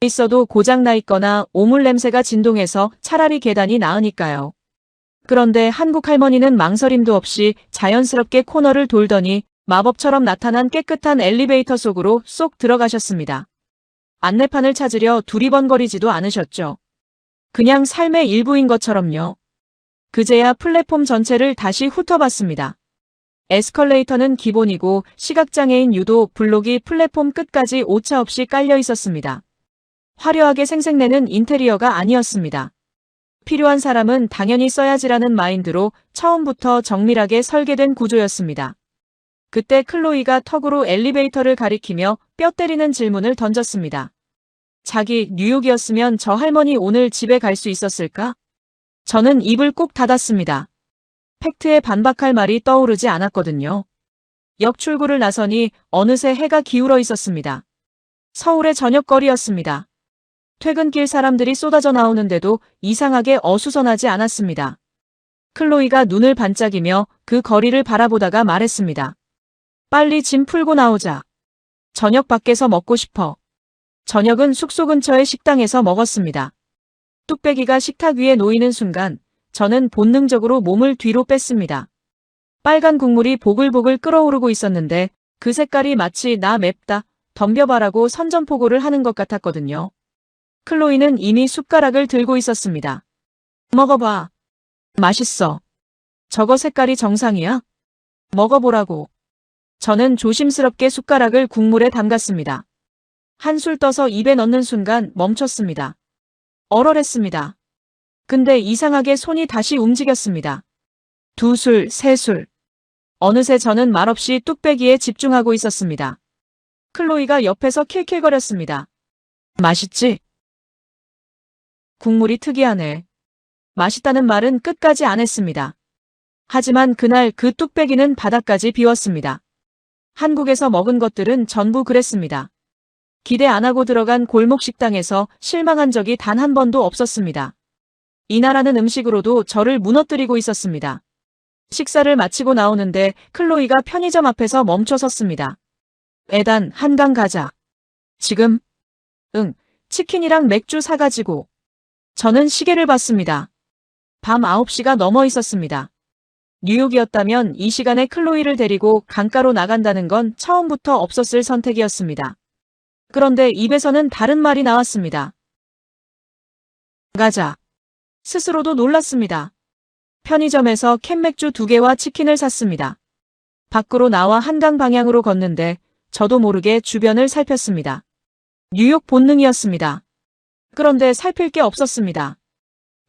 있어도 고장나 있거나 오물 냄새가 진동해서 차라리 계단이 나으니까요. 그런데 한국 할머니는 망설임도 없이 자연스럽게 코너를 돌더니 마법처럼 나타난 깨끗한 엘리베이터 속으로 쏙 들어가셨습니다. 안내판을 찾으려 두리번거리지도 않으셨죠. 그냥 삶의 일부인 것처럼요. 그제야 플랫폼 전체를 다시 훑어봤습니다. 에스컬레이터는 기본이고 시각장애인 유도 블록이 플랫폼 끝까지 오차없이 깔려 있었습니다. 화려하게 생색내는 인테리어가 아니었습니다. 필요한 사람은 당연히 써야지라는 마인드로 처음부터 정밀하게 설계된 구조였습니다. 그때 클로이가 턱으로 엘리베이터를 가리키며 뼈 때리는 질문을 던졌습니다. 자기 뉴욕이었으면 저 할머니 오늘 집에 갈 수 있었을까? 저는 입을 꼭 닫았습니다. 팩트에 반박할 말이 떠오르지 않았거든요. 역 출구를 나서니 어느새 해가 기울어 있었습니다. 서울의 저녁거리였습니다. 퇴근길 사람들이 쏟아져 나오는데도 이상하게 어수선하지 않았습니다. 클로이가 눈을 반짝이며 그 거리를 바라보다가 말했습니다. 빨리 짐 풀고 나오자. 저녁 밖에서 먹고 싶어. 저녁은 숙소 근처의 식당에서 먹었습니다. 뚝배기가 식탁 위에 놓이는 순간 저는 본능적으로 몸을 뒤로 뺐습니다. 빨간 국물이 보글보글 끓어오르고 있었는데 그 색깔이 마치 나 맵다, 덤벼봐라고 선전포고를 하는 것 같았거든요. 클로이는 이미 숟가락을 들고 있었습니다. 먹어봐. 맛있어. 저거 색깔이 정상이야? 먹어보라고. 저는 조심스럽게 숟가락을 국물에 담갔습니다. 한술 떠서 입에 넣는 순간 멈췄습니다. 얼얼했습니다. 근데 이상하게 손이 다시 움직였습니다. 2술, 3술. 어느새 저는 말없이 뚝배기에 집중하고 있었습니다. 클로이가 옆에서 킬킬거렸습니다. 맛있지? 국물이 특이하네. 맛있다는 말은 끝까지 안 했습니다. 하지만 그날 그 뚝배기는 바닥까지 비웠습니다. 한국에서 먹은 것들은 전부 그랬습니다. 기대 안 하고 들어간 골목 식당에서 실망한 적이 단 한 번도 없었습니다. 이 나라는 음식으로도 저를 무너뜨리고 있었습니다. 식사를 마치고 나오는데 클로이가 편의점 앞에서 멈춰 섰습니다. 에단, 한강 가자. 지금? 응, 치킨이랑 맥주 사가지고. 저는 시계를 봤습니다. 밤 9시가 넘어 있었습니다. 뉴욕이었다면 이 시간에 클로이를 데리고 강가로 나간다는 건 처음부터 없었을 선택이었습니다. 그런데 입에서는 다른 말이 나왔습니다. 가자. 스스로도 놀랐습니다. 편의점에서 캔맥주 2개와 치킨을 샀습니다. 밖으로 나와 한강 방향으로 걷는데 저도 모르게 주변을 살폈습니다. 뉴욕 본능이었습니다. 그런데 살필 게 없었습니다.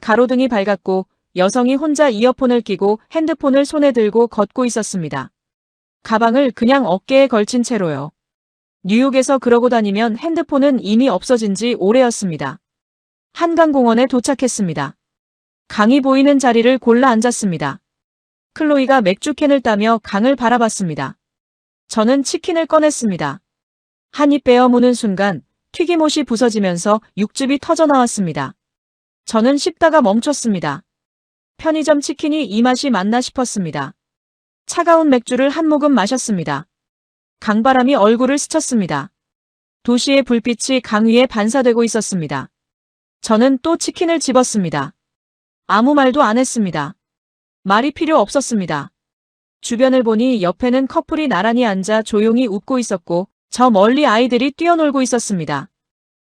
가로등이 밝았고 여성이 혼자 이어폰을 끼고 핸드폰을 손에 들고 걷고 있었습니다. 가방을 그냥 어깨에 걸친 채로요. 뉴욕에서 그러고 다니면 핸드폰은 이미 없어진 지 오래였습니다. 한강공원에 도착했습니다. 강이 보이는 자리를 골라 앉았습니다. 클로이가 맥주캔을 따며 강을 바라봤습니다. 저는 치킨을 꺼냈습니다. 한 입 베어 무는 순간 튀김옷이 부서지면서 육즙이 터져 나왔습니다. 저는 씹다가 멈췄습니다. 편의점 치킨이 이 맛이 맞나 싶었습니다. 차가운 맥주를 한 모금 마셨습니다. 강바람이 얼굴을 스쳤습니다. 도시의 불빛이 강 위에 반사되고 있었습니다. 저는 또 치킨을 집었습니다. 아무 말도 안 했습니다. 말이 필요 없었습니다. 주변을 보니 옆에는 커플이 나란히 앉아 조용히 웃고 있었고 저 멀리 아이들이 뛰어놀고 있었습니다.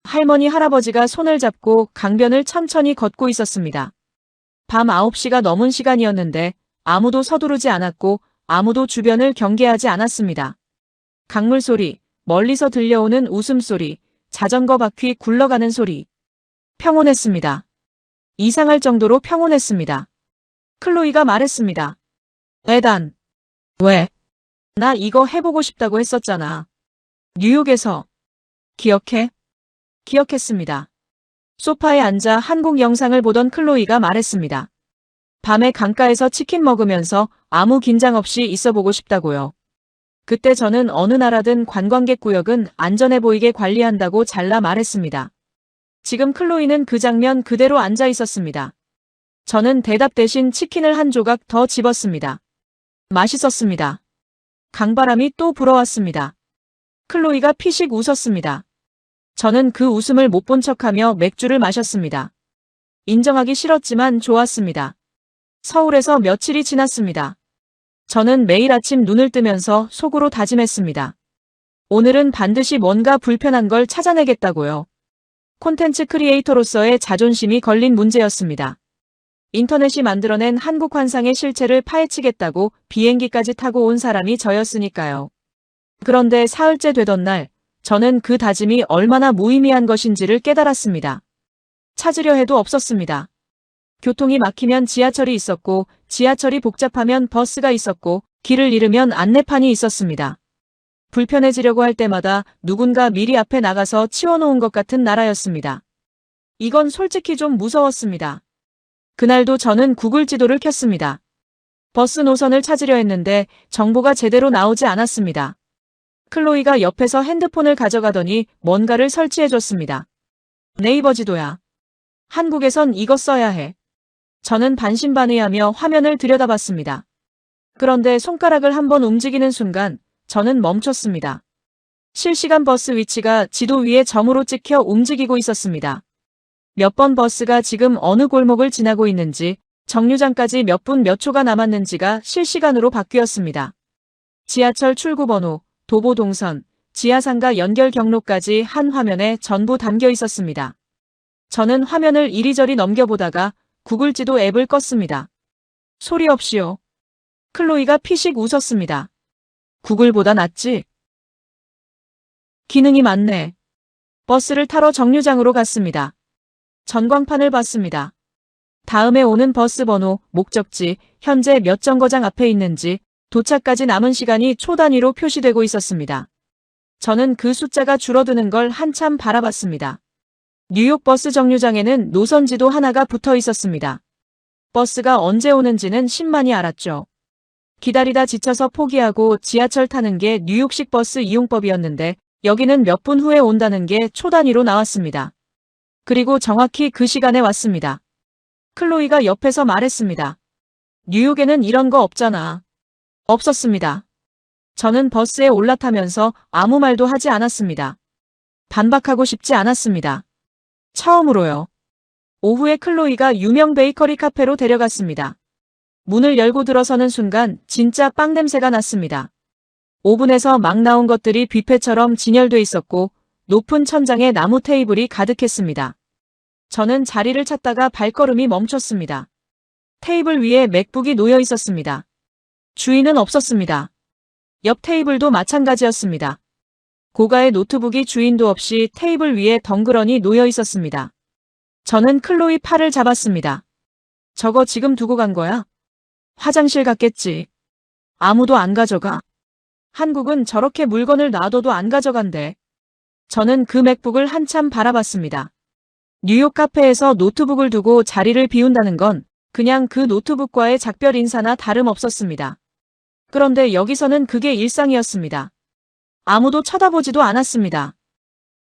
할머니, 할아버지가 손을 잡고 강변을 천천히 걷고 있었습니다. 밤 9시가 넘은 시간이었는데 아무도 서두르지 않았고 아무도 주변을 경계하지 않았습니다. 강물 소리, 멀리서 들려오는 웃음소리, 자전거 바퀴 굴러가는 소리. 평온했습니다. 이상할 정도로 평온했습니다. 클로이가 말했습니다. 에단. 왜? 나 이거 해보고 싶다고 했었잖아. 뉴욕에서. 기억해? 기억했습니다. 소파에 앉아 한국 영상을 보던 클로이가 말했습니다. 밤에 강가에서 치킨 먹으면서 아무 긴장 없이 있어보고 싶다고요. 그때 저는 어느 나라든 관광객 구역은 안전해 보이게 관리한다고 잘라 말했습니다. 지금 클로이는 그 장면 그대로 앉아 있었습니다. 저는 대답 대신 치킨을 한 조각 더 집었습니다. 맛있었습니다. 강바람이 또 불어왔습니다. 클로이가 피식 웃었습니다. 저는 그 웃음을 못 본 척하며 맥주를 마셨습니다. 인정하기 싫었지만 좋았습니다. 서울에서 며칠이 지났습니다. 저는 매일 아침 눈을 뜨면서 속으로 다짐했습니다. 오늘은 반드시 뭔가 불편한 걸 찾아내겠다고요. 콘텐츠 크리에이터로서의 자존심이 걸린 문제였습니다. 인터넷이 만들어낸 한국 환상의 실체를 파헤치겠다고 비행기까지 타고 온 사람이 저였으니까요. 그런데 사흘째 되던 날, 저는 그 다짐이 얼마나 무의미한 것인지를 깨달았습니다. 찾으려 해도 없었습니다. 교통이 막히면 지하철이 있었고, 지하철이 복잡하면 버스가 있었고, 길을 잃으면 안내판이 있었습니다. 불편해지려고 할 때마다 누군가 미리 앞에 나가서 치워놓은 것 같은 나라였습니다. 이건 솔직히 좀 무서웠습니다. 그날도 저는 구글 지도를 켰습니다. 버스 노선을 찾으려 했는데 정보가 제대로 나오지 않았습니다. 클로이가 옆에서 핸드폰을 가져가더니 뭔가를 설치해줬습니다. 네이버 지도야. 한국에선 이거 써야 해. 저는 반신반의하며 화면을 들여다봤습니다. 그런데 손가락을 한번 움직이는 순간 저는 멈췄습니다. 실시간 버스 위치가 지도 위에 점으로 찍혀 움직이고 있었습니다. 몇 번 버스가 지금 어느 골목을 지나고 있는지, 정류장까지 몇 분 몇 초가 남았는지가 실시간으로 바뀌었습니다. 지하철 출구 번호, 도보 동선, 지하상가 연결 경로까지 한 화면에 전부 담겨 있었습니다. 저는 화면을 이리저리 넘겨보다가 구글 지도 앱을 껐습니다. 소리 없이요. 클로이가 피식 웃었습니다. 구글보다 낫지? 기능이 많네. 버스를 타러 정류장으로 갔습니다. 전광판을 봤습니다. 다음에 오는 버스 번호, 목적지, 현재 몇 정거장 앞에 있는지, 도착까지 남은 시간이 초 단위로 표시되고 있었습니다. 저는 그 숫자가 줄어드는 걸 한참 바라봤습니다. 뉴욕 버스 정류장에는 노선지도 하나가 붙어 있었습니다. 버스가 언제 오는지는 신만이 알았죠. 기다리다 지쳐서 포기하고 지하철 타는 게 뉴욕식 버스 이용법이었는데 여기는 몇 분 후에 온다는 게 초 단위로 나왔습니다. 그리고 정확히 그 시간에 왔습니다. 클로이가 옆에서 말했습니다. 뉴욕에는 이런 거 없잖아. 없었습니다. 저는 버스에 올라타면서 아무 말도 하지 않았습니다. 반박하고 싶지 않았습니다. 처음으로요. 오후에 클로이가 유명 베이커리 카페로 데려갔습니다. 문을 열고 들어서는 순간 진짜 빵 냄새가 났습니다. 오븐에서 막 나온 것들이 뷔페처럼 진열돼 있었고 높은 천장에 나무 테이블이 가득했습니다. 저는 자리를 찾다가 발걸음이 멈췄습니다. 테이블 위에 맥북이 놓여 있었습니다. 주인은 없었습니다. 옆 테이블도 마찬가지였습니다. 고가의 노트북이 주인도 없이 테이블 위에 덩그러니 놓여 있었습니다. 저는 클로이 팔을 잡았습니다. 저거 지금 두고 간 거야? 화장실 갔겠지. 아무도 안 가져가. 한국은 저렇게 물건을 놔둬도 안 가져간대. 저는 그 맥북을 한참 바라봤습니다. 뉴욕 카페에서 노트북을 두고 자리를 비운다는 건 그냥 그 노트북과의 작별 인사나 다름없었습니다. 그런데 여기서는 그게 일상이었습니다. 아무도 쳐다보지도 않았습니다.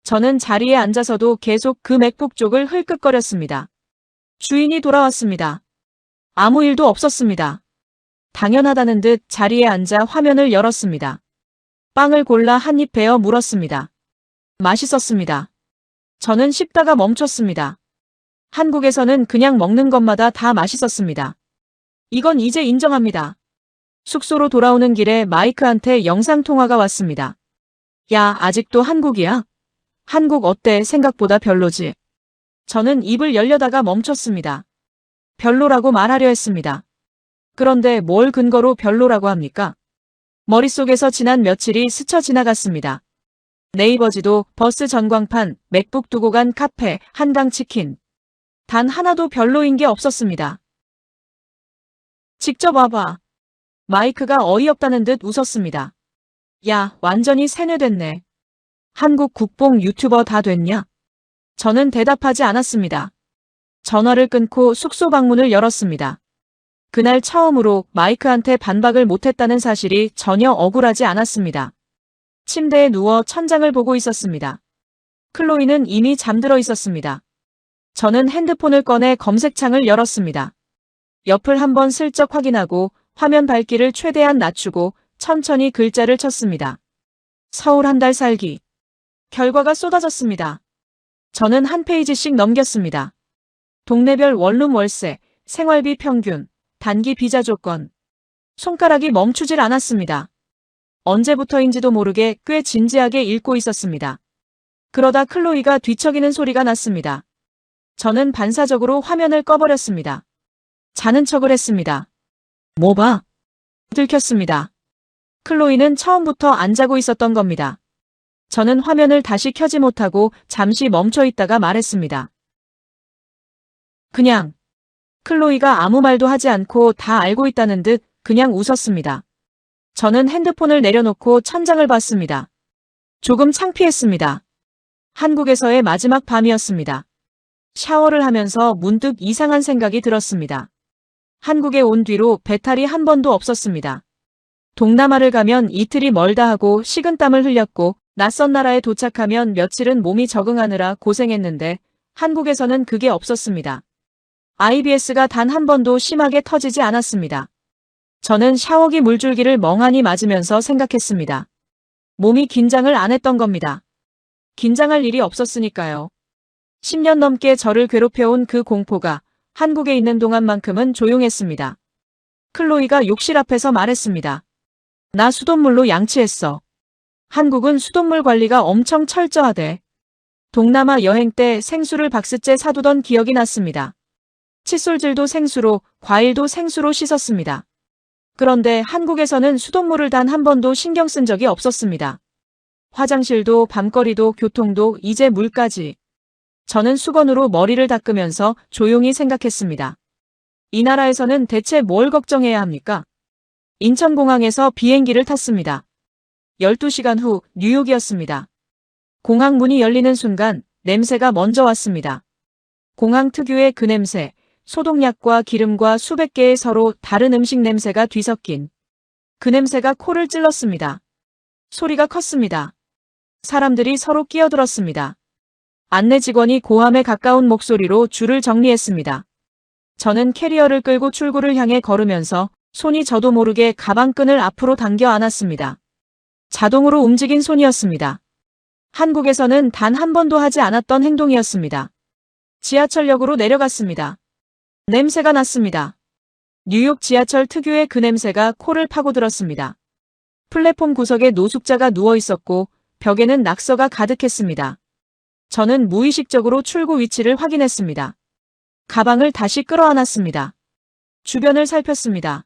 저는 자리에 앉아서도 계속 그 맥북 쪽을 흘끗거렸습니다. 주인이 돌아왔습니다. 아무 일도 없었습니다. 당연하다는 듯 자리에 앉아 화면을 열었습니다. 빵을 골라 한 입 베어 물었습니다. 맛있었습니다. 저는 씹다가 멈췄습니다. 한국에서는 그냥 먹는 것마다 다 맛있었습니다. 이건 이제 인정합니다. 숙소로 돌아오는 길에 마이크한테 영상통화가 왔습니다. 야, 아직도 한국이야? 한국 어때? 생각보다 별로지. 저는 입을 열려다가 멈췄습니다. 별로라고 말하려 했습니다. 그런데 뭘 근거로 별로라고 합니까? 머릿속에서 지난 며칠이 스쳐 지나갔습니다. 네이버 지도, 버스 전광판, 맥북 두고 간 카페, 한강 치킨. 단 하나도 별로인 게 없었습니다. 직접 와봐. 마이크가 어이없다는 듯 웃었습니다. 야, 완전히 세뇌됐네. 한국 국뽕 유튜버 다 됐냐? 저는 대답하지 않았습니다. 전화를 끊고 숙소 방문을 열었습니다. 그날 처음으로 마이크한테 반박을 못했다는 사실이 전혀 억울하지 않았습니다. 침대에 누워 천장을 보고 있었습니다. 클로이는 이미 잠들어 있었습니다. 저는 핸드폰을 꺼내 검색창을 열었습니다. 옆을 한번 슬쩍 확인하고 화면 밝기를 최대한 낮추고 천천히 글자를 쳤습니다. 서울 한 달 살기. 결과가 쏟아졌습니다. 저는 한 페이지씩 넘겼습니다. 동네별 원룸 월세, 생활비 평균, 단기 비자 조건. 손가락이 멈추질 않았습니다. 언제부터인지도 모르게 꽤 진지하게 읽고 있었습니다. 그러다 클로이가 뒤척이는 소리가 났습니다. 저는 반사적으로 화면을 꺼버렸습니다. 자는 척을 했습니다. 뭐 봐? 들켰습니다. 클로이는 처음부터 안 자고 있었던 겁니다. 저는 화면을 다시 켜지 못하고 잠시 멈춰 있다가 말했습니다. 그냥. 클로이가 아무 말도 하지 않고 다 알고 있다는 듯 그냥 웃었습니다. 저는 핸드폰을 내려놓고 천장을 봤습니다. 조금 창피했습니다. 한국에서의 마지막 밤이었습니다. 샤워를 하면서 문득 이상한 생각이 들었습니다. 한국에 온 뒤로 배탈이 한 번도 없었습니다. 동남아를 가면 이틀이 멀다 하고 식은땀을 흘렸고 낯선 나라에 도착하면 며칠은 몸이 적응하느라 고생했는데 한국에서는 그게 없었습니다. IBS가 단 한 번도 심하게 터지지 않았습니다. 저는 샤워기 물줄기를 멍하니 맞으면서 생각했습니다. 몸이 긴장을 안 했던 겁니다. 긴장할 일이 없었으니까요. 10년 넘게 저를 괴롭혀온 그 공포가 한국에 있는 동안만큼은 조용했습니다. 클로이가 욕실 앞에서 말했습니다. 나 수돗물로 양치했어. 한국은 수돗물 관리가 엄청 철저하대. 동남아 여행 때 생수를 박스째 사두던 기억이 났습니다. 칫솔질도 생수로, 과일도 생수로 씻었습니다. 그런데 한국에서는 수돗물을 단 한 번도 신경 쓴 적이 없었습니다. 화장실도 밤거리도 교통도 이제 물까지. 저는 수건으로 머리를 닦으면서 조용히 생각했습니다. 이 나라에서는 대체 뭘 걱정해야 합니까? 인천공항에서 비행기를 탔습니다. 12시간 후 뉴욕이었습니다. 공항 문이 열리는 순간 냄새가 먼저 왔습니다. 공항 특유의 그 냄새, 소독약과 기름과 수백 개의 서로 다른 음식 냄새가 뒤섞인 그 냄새가 코를 찔렀습니다. 소리가 컸습니다. 사람들이 서로 끼어들었습니다. 안내 직원이 고함에 가까운 목소리로 줄을 정리했습니다. 저는 캐리어를 끌고 출구를 향해 걸으면서 손이 저도 모르게 가방끈을 앞으로 당겨 안았습니다. 자동으로 움직인 손이었습니다. 한국에서는 단 한 번도 하지 않았던 행동이었습니다. 지하철역으로 내려갔습니다. 냄새가 났습니다. 뉴욕 지하철 특유의 그 냄새가 코를 파고들었습니다. 플랫폼 구석에 노숙자가 누워 있었고 벽에는 낙서가 가득했습니다. 저는 무의식적으로 출구 위치를 확인했습니다. 가방을 다시 끌어안았습니다. 주변을 살폈습니다.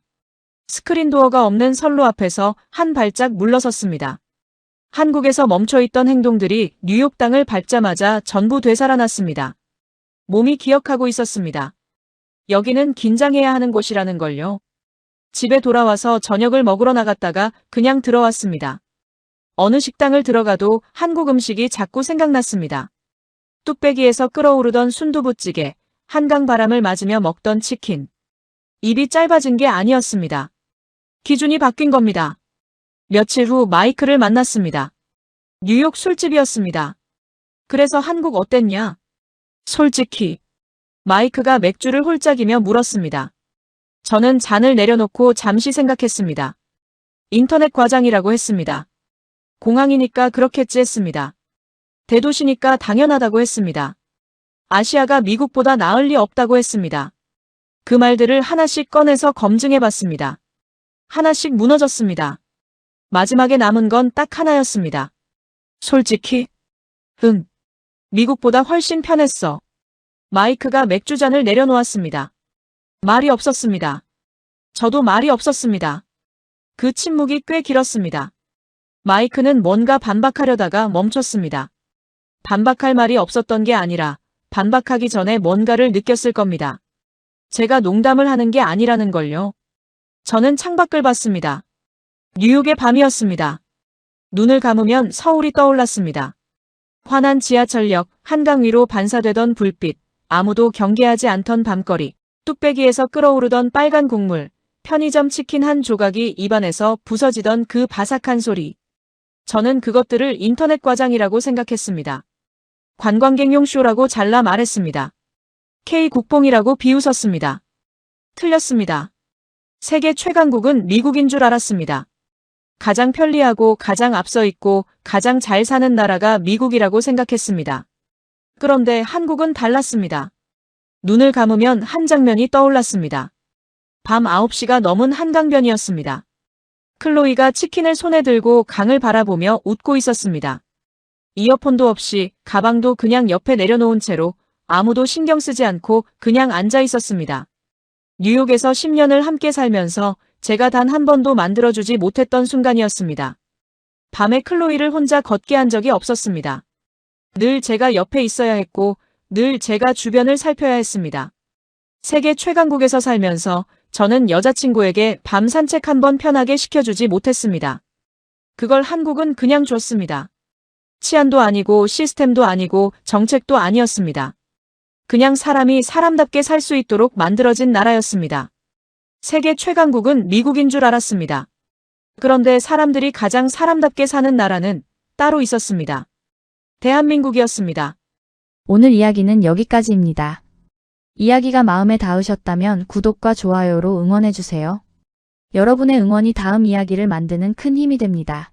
스크린 도어가 없는 선로 앞에서 한 발짝 물러섰습니다. 한국에서 멈춰있던 행동들이 뉴욕 땅을 밟자마자 전부 되살아났습니다. 몸이 기억하고 있었습니다. 여기는 긴장해야 하는 곳이라는 걸요. 집에 돌아와서 저녁을 먹으러 나갔다가 그냥 들어왔습니다. 어느 식당을 들어가도 한국 음식이 자꾸 생각났습니다. 뚝배기에서 끓어오르던 순두부찌개, 한강 바람을 맞으며 먹던 치킨. 입이 짧아진 게 아니었습니다. 기준이 바뀐 겁니다. 며칠 후 마이크를 만났습니다. 뉴욕 술집이었습니다. 그래서 한국 어땠냐? 솔직히. 마이크가 맥주를 홀짝이며 물었습니다. 저는 잔을 내려놓고 잠시 생각했습니다. 인터넷 과장이라고 했습니다. 공항이니까 그렇겠지 했습니다. 대도시니까 당연하다고 했습니다. 아시아가 미국보다 나을 리 없다고 했습니다. 그 말들을 하나씩 꺼내서 검증해봤습니다. 하나씩 무너졌습니다. 마지막에 남은 건 딱 하나였습니다. 솔직히? 응. 미국보다 훨씬 편했어. 마이크가 맥주잔을 내려놓았습니다. 말이 없었습니다. 저도 말이 없었습니다. 그 침묵이 꽤 길었습니다. 마이크는 뭔가 반박하려다가 멈췄습니다. 반박할 말이 없었던 게 아니라 반박하기 전에 뭔가를 느꼈을 겁니다. 제가 농담을 하는 게 아니라는 걸요. 저는 창밖을 봤습니다. 뉴욕의 밤이었습니다. 눈을 감으면 서울이 떠올랐습니다. 환한 지하철역, 한강 위로 반사되던 불빛, 아무도 경계하지 않던 밤거리, 뚝배기에서 끓어오르던 빨간 국물, 편의점 치킨 한 조각이 입안에서 부서지던 그 바삭한 소리. 저는 그것들을 인터넷 과장이라고 생각했습니다. 관광객용 쇼라고 잘라 말했습니다. K국뽕이라고 비웃었습니다. 틀렸습니다. 세계 최강국은 미국인 줄 알았습니다. 가장 편리하고 가장 앞서 있고 가장 잘 사는 나라가 미국이라고 생각했습니다. 그런데 한국은 달랐습니다. 눈을 감으면 한 장면이 떠올랐습니다. 밤 9시가 넘은 한강변이었습니다. 클로이가 치킨을 손에 들고 강을 바라보며 웃고 있었습니다. 이어폰도 없이 가방도 그냥 옆에 내려놓은 채로 아무도 신경 쓰지 않고 그냥 앉아 있었습니다. 뉴욕에서 10년을 함께 살면서 제가 단 한 번도 만들어주지 못했던 순간이었습니다. 밤에 클로이를 혼자 걷게 한 적이 없었습니다. 늘 제가 옆에 있어야 했고 늘 제가 주변을 살펴야 했습니다. 세계 최강국에서 살면서 저는 여자친구에게 밤 산책 한번 편하게 시켜주지 못했습니다. 그걸 한국은 그냥 줬습니다. 치안도 아니고 시스템도 아니고 정책도 아니었습니다. 그냥 사람이 사람답게 살 수 있도록 만들어진 나라였습니다. 세계 최강국은 미국인 줄 알았습니다. 그런데 사람들이 가장 사람답게 사는 나라는 따로 있었습니다. 대한민국이었습니다. 오늘 이야기는 여기까지입니다. 이야기가 마음에 닿으셨다면 구독과 좋아요로 응원해주세요. 여러분의 응원이 다음 이야기를 만드는 큰 힘이 됩니다.